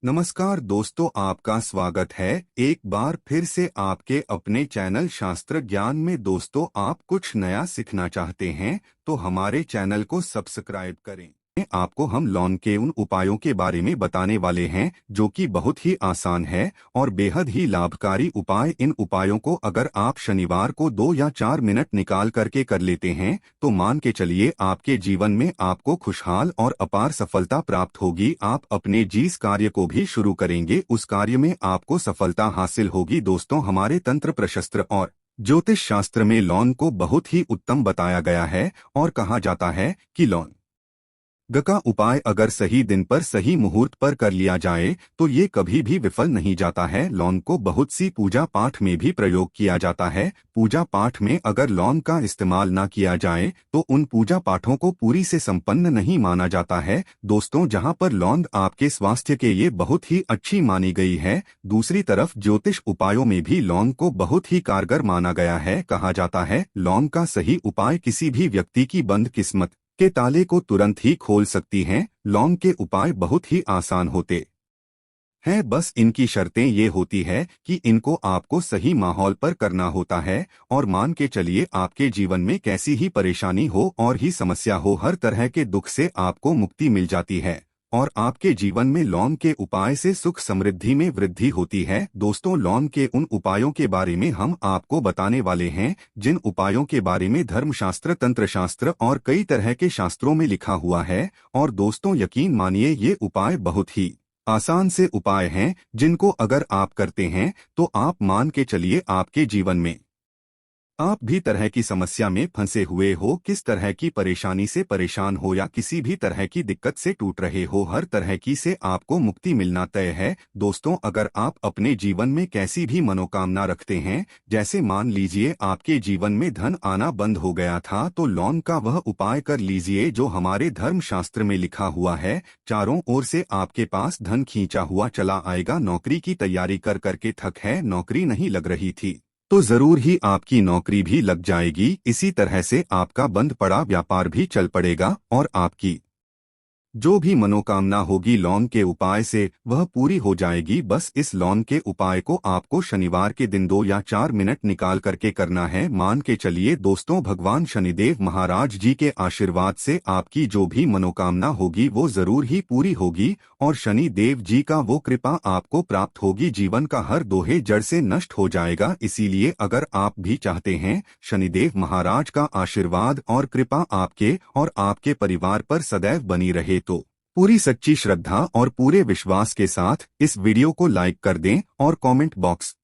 नमस्कार दोस्तों, आपका स्वागत है एक बार फिर से आपके अपने चैनल शास्त्र ज्ञान में। दोस्तों, आप कुछ नया सीखना चाहते हैं तो हमारे चैनल को सब्सक्राइब करें। आपको हम लॉन के उन उपायों के बारे में बताने वाले हैं जो कि बहुत ही आसान है और बेहद ही लाभकारी उपाय। इन उपायों को अगर आप शनिवार को 2 या 4 मिनट निकाल करके कर लेते हैं तो मान के चलिए आपके जीवन में आपको खुशहाल और अपार सफलता प्राप्त होगी। आप अपने जिस कार्य को भी शुरू करेंगे उस कार्य में आपको सफलता हासिल होगी। दोस्तों, हमारे तंत्र प्रशस्त्र और ज्योतिष शास्त्र में लॉन को बहुत ही उत्तम बताया गया है और कहा जाता है कि लॉन का उपाय अगर सही दिन पर सही मुहूर्त पर कर लिया जाए तो ये कभी भी विफल नहीं जाता है। लॉन को बहुत सी पूजा पाठ में भी प्रयोग किया जाता है। पूजा पाठ में अगर लॉन का इस्तेमाल ना किया जाए तो उन पूजा पाठों को पूरी से संपन्न नहीं माना जाता है। दोस्तों, जहां पर लॉन आपके स्वास्थ्य के लिए बहुत ही अच्छी मानी गई है, दूसरी तरफ ज्योतिष उपायों में भी लॉन को बहुत ही कारगर माना गया है। कहा जाता है लॉन का सही उपाय किसी भी व्यक्ति की बंद किस्मत के ताले को तुरंत ही खोल सकती हैं। लॉन्ग के उपाय बहुत ही आसान होते हैं, बस इनकी शर्तें ये होती है कि इनको आपको सही माहौल पर करना होता है। और मान के चलिए आपके जीवन में कैसी ही परेशानी हो और ही समस्या हो, हर तरह के दुख से आपको मुक्ति मिल जाती है और आपके जीवन में लॉन के उपाय से सुख समृद्धि में वृद्धि होती है। दोस्तों, लॉन के उन उपायों के बारे में हम आपको बताने वाले हैं जिन उपायों के बारे में धर्मशास्त्र, तंत्र शास्त्र और कई तरह के शास्त्रों में लिखा हुआ है। और दोस्तों, यकीन मानिए ये उपाय बहुत ही आसान से उपाय हैं जिनको अगर आप करते हैं तो आप मान के चलिए आपके जीवन में आप भी तरह की समस्या में फंसे हुए हो, किस तरह की परेशानी से परेशान हो या किसी भी तरह की दिक्कत से टूट रहे हो, हर तरह की से आपको मुक्ति मिलना तय है। दोस्तों, अगर आप अपने जीवन में कैसी भी मनोकामना रखते हैं, जैसे मान लीजिए आपके जीवन में धन आना बंद हो गया था, तो लॉन का वह उपाय कर लीजिए जो हमारे धर्म शास्त्र में लिखा हुआ है। चारों ओर से आपके पास धन खींचा हुआ चला आएगा। नौकरी की तैयारी कर करके थक है, नौकरी नहीं लग रही थी तो जरूर ही आपकी नौकरी भी लग जाएगी। इसी तरह से आपका बंद पड़ा व्यापार भी चल पड़ेगा और आपकी जो भी मनोकामना होगी लॉन के उपाय से वह पूरी हो जाएगी। बस इस लॉन के उपाय को आपको शनिवार के दिन 2 या 4 मिनट निकाल करके करना है। मान के चलिए दोस्तों, भगवान शनिदेव महाराज जी के आशीर्वाद से आपकी जो भी मनोकामना होगी वो जरूर ही पूरी होगी और शनि देव जी का वो कृपा आपको प्राप्त होगी। जीवन का हर दोहे जड़ से नष्ट हो जाएगा। इसीलिए अगर आप भी चाहते हैं शनिदेव महाराज का आशीर्वाद और कृपा आपके और आपके परिवार पर सदैव बनी रहे तो पूरी सच्ची श्रद्धा और पूरे विश्वास के साथ इस वीडियो को लाइक कर दें और कमेंट बॉक्स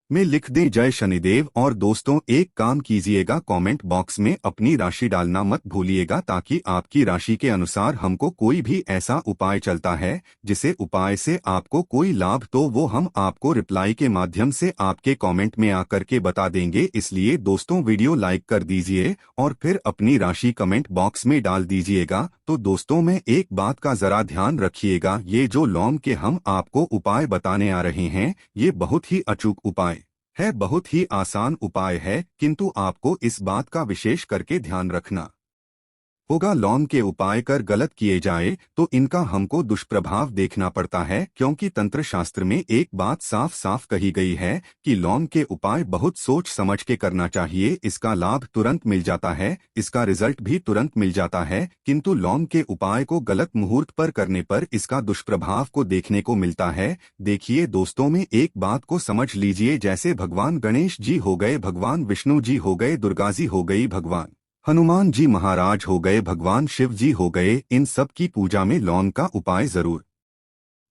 में लिख दें जय शनिदेव। और दोस्तों, एक काम कीजिएगा, कमेंट बॉक्स में अपनी राशि डालना मत भूलिएगा ताकि आपकी राशि के अनुसार हमको कोई भी ऐसा उपाय चलता है जिसे उपाय से आपको कोई लाभ तो वो हम आपको रिप्लाई के माध्यम से आपके कमेंट में आकर के बता देंगे। इसलिए दोस्तों, वीडियो लाइक कर दीजिए और फिर अपनी राशि कमेंट बॉक्स में डाल दीजिएगा। तो दोस्तों, में एक बात का जरा ध्यान रखिएगा, ये जो लॉन के हम आपको उपाय बताने आ रहे हैं ये बहुत ही अचूक उपाय है, बहुत ही आसान उपाय है, किंतु आपको इस बात का विशेष करके ध्यान रखना होगा। लॉन के उपाय कर गलत किए जाए तो इनका हमको दुष्प्रभाव देखना पड़ता है, क्योंकि तंत्र शास्त्र में एक बात साफ साफ कही गई है कि लॉन के उपाय बहुत सोच समझ के करना चाहिए। इसका लाभ तुरंत मिल जाता है, इसका रिजल्ट भी तुरंत मिल जाता है, किंतु लॉन के उपाय को गलत मुहूर्त पर करने पर इसका दुष्प्रभाव को देखने को मिलता है। देखिए दोस्तों, में एक बात को समझ लीजिए, जैसे भगवान गणेश जी हो गए, भगवान विष्णु जी हो गए, दुर्गा जी हो गई, भगवान हनुमान जी महाराज हो गए, भगवान शिव जी हो गए, इन सब की पूजा में लॉन का उपाय जरूर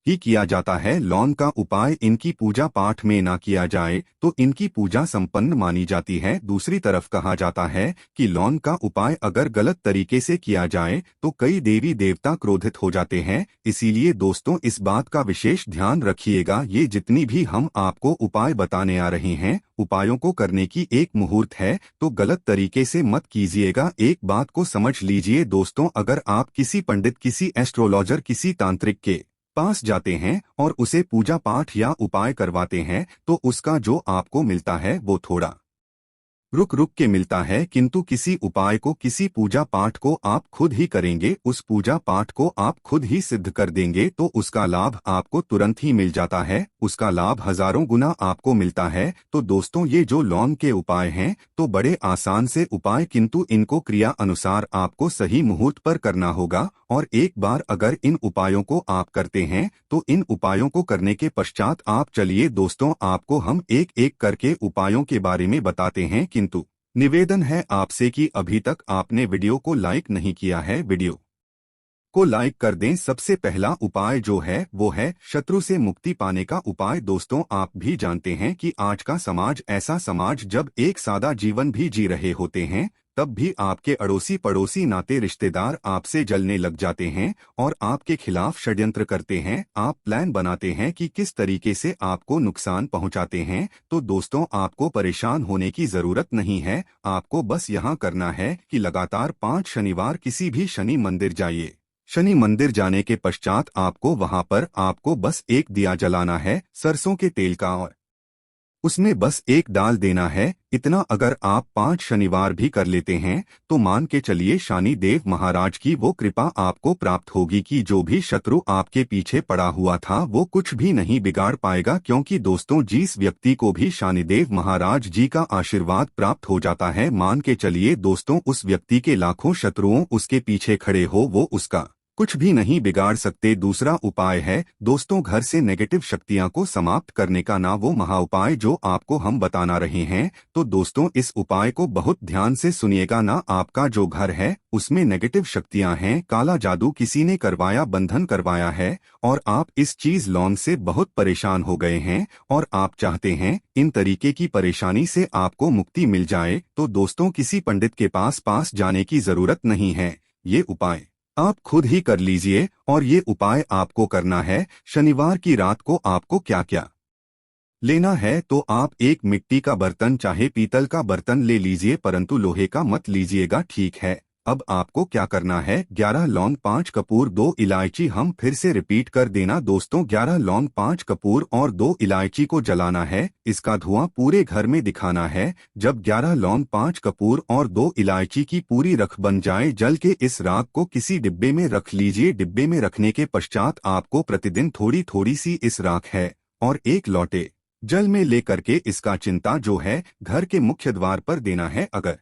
ही किया जाता है। लॉन का उपाय इनकी पूजा पाठ में ना किया जाए तो इनकी पूजा संपन्न मानी जाती है। दूसरी तरफ कहा जाता है कि लॉन का उपाय अगर गलत तरीके से किया जाए तो कई देवी देवता क्रोधित हो जाते हैं। इसीलिए दोस्तों, इस बात का विशेष ध्यान रखिएगा, ये जितनी भी हम आपको उपाय बताने आ रहे हैं उपायों को करने की एक मुहूर्त है तो गलत तरीके से मत कीजिएगा। एक बात को समझ लीजिए दोस्तों, अगर आप किसी पंडित, किसी एस्ट्रोलॉजर, किसी तांत्रिक के पास जाते हैं और उसे पूजा पाठ या उपाय करवाते हैं तो उसका जो आपको मिलता है वो थोड़ा रुक रुक के मिलता है, किंतु किसी उपाय को, किसी पूजा पाठ को आप खुद ही करेंगे, उस पूजा पाठ को आप खुद ही सिद्ध कर देंगे तो उसका लाभ आपको तुरंत ही मिल जाता है, उसका लाभ हजारों गुना आपको मिलता है। तो दोस्तों, ये जो लौंग के उपाय हैं तो बड़े आसान से उपाय, किंतु इनको क्रिया अनुसार आपको सही मुहूर्त पर करना होगा। और एक बार अगर इन उपायों को आप करते हैं तो इन उपायों को करने के पश्चात आप, चलिए दोस्तों, आपको हम एक एक करके उपायों के बारे में बताते हैं। किंतु निवेदन है आपसे कि अभी तक आपने वीडियो को लाइक नहीं किया है, वीडियो को लाइक कर दें। सबसे पहला उपाय जो है वो है शत्रु से मुक्ति पाने का उपाय। दोस्तों, आप भी जानते हैं कि आज का समाज ऐसा समाज, जब एक सादा जीवन भी जी रहे होते हैं तब भी आपके अड़ोसी पड़ोसी नाते रिश्तेदार आपसे जलने लग जाते हैं और आपके खिलाफ षड्यंत्र करते हैं। आप प्लान बनाते हैं कि किस तरीके से आपको नुकसान पहुंचाते हैं। तो दोस्तों, आपको परेशान होने की जरूरत नहीं है, आपको बस यहाँ करना है कि लगातार 5 शनिवार किसी भी शनि मंदिर जाइए। शनि मंदिर जाने के पश्चात आपको वहां पर आपको बस एक दिया जलाना है सरसों के तेल का, और उसमें बस एक डाल देना है। इतना अगर आप 5 शनिवार भी कर लेते हैं तो मान के चलिए शनि देव महाराज की वो कृपा आपको प्राप्त होगी कि जो भी शत्रु आपके पीछे पड़ा हुआ था वो कुछ भी नहीं बिगाड़ पाएगा। क्योंकि दोस्तों, जिस व्यक्ति को भी शनिदेव महाराज जी का आशीर्वाद प्राप्त हो जाता है, मान के चलिए दोस्तों, उस व्यक्ति के लाखों शत्रुओं उसके पीछे खड़े हो, वो उसका कुछ भी नहीं बिगाड़ सकते। दूसरा उपाय है दोस्तों, घर से नेगेटिव शक्तियां को समाप्त करने का, ना वो महा उपाय जो आपको हम बताना रहे हैं। तो दोस्तों, इस उपाय को बहुत ध्यान से सुनिएगा। ना आपका जो घर है उसमें नेगेटिव शक्तियां हैं, काला जादू किसी ने करवाया, बंधन करवाया है और आप इस चीज लौंग से बहुत परेशान हो गए हैं और आप चाहते हैं इन तरीके की परेशानी से आपको मुक्ति मिल जाए, तो दोस्तों, किसी पंडित के पास जाने की जरूरत नहीं है। ये उपाय आप खुद ही कर लीजिए। और ये उपाय आपको करना है शनिवार की रात को। आपको क्या क्या लेना है, तो आप एक मिट्टी का बर्तन, चाहे पीतल का बर्तन ले लीजिए, परंतु लोहे का मत लीजिएगा, ठीक है। अब आपको क्या करना है, 11 लौंग, 5 कपूर, 2 इलायची। हम फिर से रिपीट कर देना दोस्तों, 11 लौंग, 5 कपूर और 2 इलायची को जलाना है। इसका धुआं पूरे घर में दिखाना है। जब 11 लौंग, 5 कपूर और 2 इलायची की पूरी रख बन जाए, जल के इस राख को किसी डिब्बे में रख लीजिए। डिब्बे में रखने के पश्चात आपको प्रतिदिन थोड़ी थोड़ी सी इस राख है और एक लोटे जल में लेकर के इसका चिंता जो है घर के मुख्य द्वार पर देना है। अगर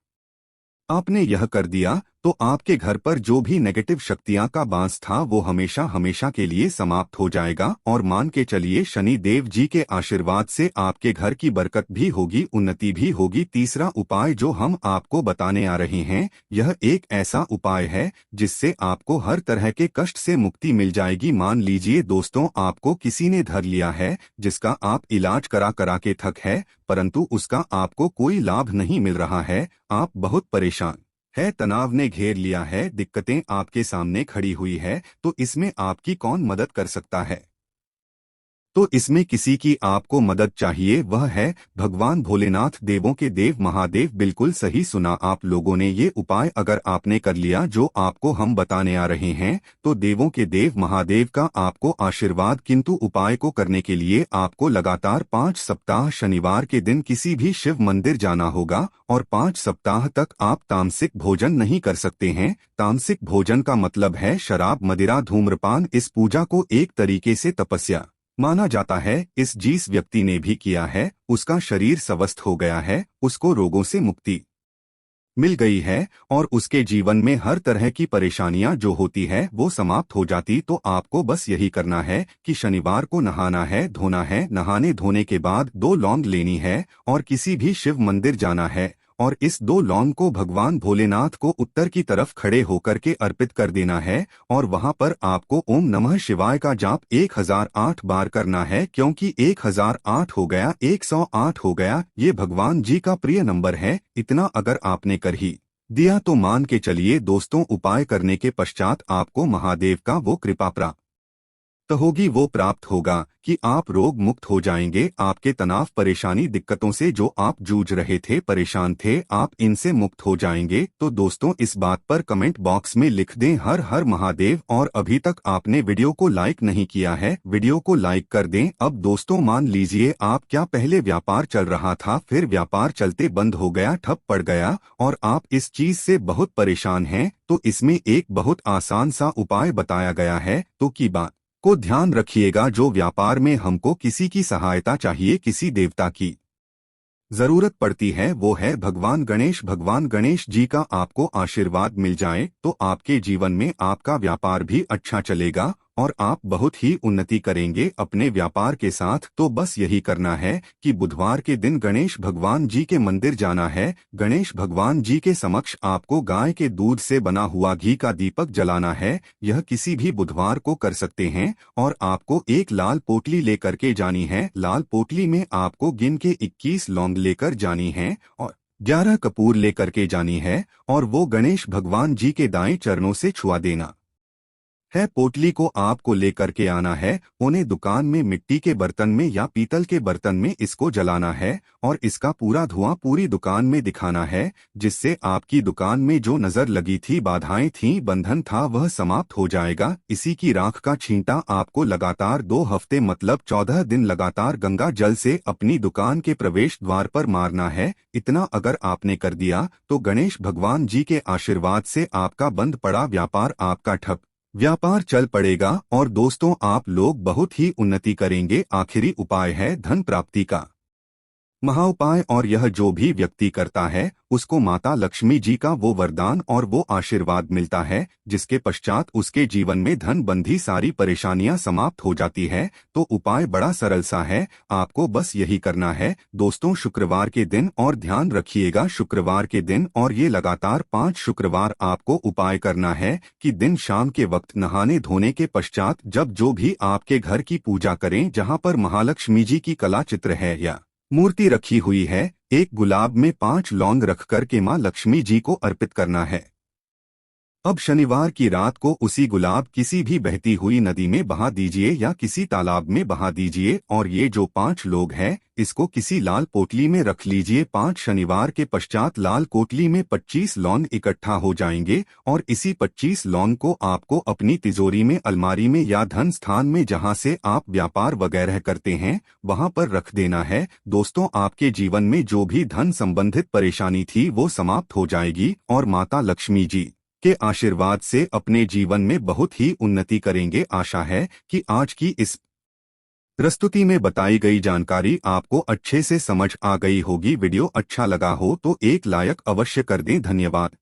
आपने यह कर दिया तो आपके घर पर जो भी नेगेटिव शक्तियां का बांस था वो हमेशा हमेशा के लिए समाप्त हो जाएगा। और मान के चलिए शनि देव जी के आशीर्वाद से आपके घर की बरकत भी होगी, उन्नति भी होगी। तीसरा उपाय जो हम आपको बताने आ रहे हैं, यह एक ऐसा उपाय है जिससे आपको हर तरह के कष्ट से मुक्ति मिल जाएगी। मान लीजिए दोस्तों, आपको किसी ने धर लिया है जिसका आप इलाज करा करा के थक है, परंतु उसका आपको कोई लाभ नहीं मिल रहा है, आप बहुत परेशान है, तनाव ने घेर लिया है, दिक्कतें आपके सामने खड़ी हुई है, तो इसमें आपकी कौन मदद कर सकता है? तो इसमें किसी की आपको मदद चाहिए, वह है भगवान भोलेनाथ, देवों के देव महादेव। बिल्कुल सही सुना आप लोगों ने। ये उपाय अगर आपने कर लिया जो आपको हम बताने आ रहे हैं, तो देवों के देव महादेव का आपको आशीर्वाद। किंतु उपाय को करने के लिए आपको लगातार 5 सप्ताह शनिवार के दिन किसी भी शिव मंदिर जाना होगा और 5 सप्ताह तक आप तामसिक भोजन नहीं कर सकते हैं। तामसिक भोजन का मतलब है शराब, मदिरा, धूम्रपान। इस पूजा को एक तरीके से तपस्या माना जाता है। इस जिस व्यक्ति ने भी किया है उसका शरीर स्वस्थ हो गया है, उसको रोगों से मुक्ति मिल गई है और उसके जीवन में हर तरह की परेशानियां जो होती है वो समाप्त हो जाती। तो आपको बस यही करना है कि शनिवार को नहाना है, धोना है। नहाने धोने के बाद 2 लौंग लेनी है और किसी भी शिव मंदिर जाना है और इस 2 लौंग को भगवान भोलेनाथ को उत्तर की तरफ खड़े होकर के अर्पित कर देना है। और वहां पर आपको ओम नमः शिवाय का जाप 1008 बार करना है, क्योंकि 1008 हो गया, 108 हो गया, ये भगवान जी का प्रिय नंबर है। इतना अगर आपने कर ही दिया तो मान के चलिए दोस्तों, उपाय करने के पश्चात आपको महादेव का वो कृपा प्राप्त होगी वो प्राप्त होगा कि आप रोग मुक्त हो जाएंगे। आपके तनाव परेशानी दिक्कतों से जो आप जूझ रहे थे, परेशान थे, आप इनसे मुक्त हो जाएंगे। तो दोस्तों इस बात पर कमेंट बॉक्स में लिख दें हर हर महादेव। और अभी तक आपने वीडियो को लाइक नहीं किया है, वीडियो को लाइक कर दें। अब दोस्तों मान लीजिए आप क्या पहले व्यापार चल रहा था, फिर व्यापार चलते बंद हो गया, ठप पड़ गया और आप इस चीज से बहुत परेशान हैं, तो इसमें एक बहुत आसान सा उपाय बताया गया है। तो की बात को ध्यान रखिएगा। जो व्यापार में हमको किसी की सहायता चाहिए, किसी देवता की जरूरत पड़ती है, वो है भगवान गणेश। भगवान गणेश जी का आपको आशीर्वाद मिल जाए तो आपके जीवन में आपका व्यापार भी अच्छा चलेगा और आप बहुत ही उन्नति करेंगे अपने व्यापार के साथ। तो बस यही करना है कि बुधवार के दिन गणेश भगवान जी के मंदिर जाना है। गणेश भगवान जी के समक्ष आपको गाय के दूध से बना हुआ घी का दीपक जलाना है। यह किसी भी बुधवार को कर सकते हैं। और आपको एक लाल पोटली लेकर के जानी है। लाल पोटली में आपको गिन के 21 लौंग लेकर जानी है और 11 कपूर लेकर के जानी है और वो गणेश भगवान जी के दाएं चरणों से छुआ देना है। पोटली को आपको लेकर के आना है। उन्हें दुकान में मिट्टी के बर्तन में या पीतल के बर्तन में इसको जलाना है और इसका पूरा धुआं पूरी दुकान में दिखाना है, जिससे आपकी दुकान में जो नजर लगी थी, बाधाएं थी, बंधन था, वह समाप्त हो जाएगा। इसी की राख का छींटा आपको लगातार 2 हफ्ते मतलब 14 दिन लगातार गंगा जल से अपनी दुकान के प्रवेश द्वार पर मारना है। इतना अगर आपने कर दिया तो गणेश भगवान जी के आशीर्वाद से आपका बंद पड़ा व्यापार, आपका ठप व्यापार चल पड़ेगा और दोस्तों आप लोग बहुत ही उन्नति करेंगे। आखिरी उपाय है धन प्राप्ति का महाउपाय, और यह जो भी व्यक्ति करता है उसको माता लक्ष्मी जी का वो वरदान और वो आशीर्वाद मिलता है, जिसके पश्चात उसके जीवन में धन बंधी सारी परेशानियां समाप्त हो जाती है। तो उपाय बड़ा सरल सा है, आपको बस यही करना है दोस्तों शुक्रवार के दिन। और ध्यान रखिएगा शुक्रवार के दिन और ये लगातार 5 शुक्रवार आपको उपाय करना है कि दिन शाम के वक्त नहाने धोने के पश्चात जब जो भी आपके घर की पूजा करें, जहां पर महालक्ष्मी जी की कला चित्र है या मूर्ति रखी हुई है, एक गुलाब में 5 लौंग रख कर के मां लक्ष्मी जी को अर्पित करना है। अब शनिवार की रात को उसी गुलाब किसी भी बहती हुई नदी में बहा दीजिए या किसी तालाब में बहा दीजिए और ये जो 5 लोग हैं इसको किसी लाल पोटली में रख लीजिए। 5 शनिवार के पश्चात लाल कोटली में 25 लौंग इकट्ठा हो जाएंगे और इसी 25 लौंग को आपको अपनी तिजोरी में, अलमारी में या धन स्थान में जहां से आप व्यापार वगैरह करते हैं वहां पर रख देना है। दोस्तों आपके जीवन में जो भी धन संबंधित परेशानी थी वो समाप्त हो जाएगी और माता लक्ष्मी जी के आशीर्वाद से अपने जीवन में बहुत ही उन्नति करेंगे। आशा है कि आज की इस प्रस्तुति में बताई गई जानकारी आपको अच्छे से समझ आ गई होगी। वीडियो अच्छा लगा हो तो एक लाइक अवश्य कर दें। धन्यवाद।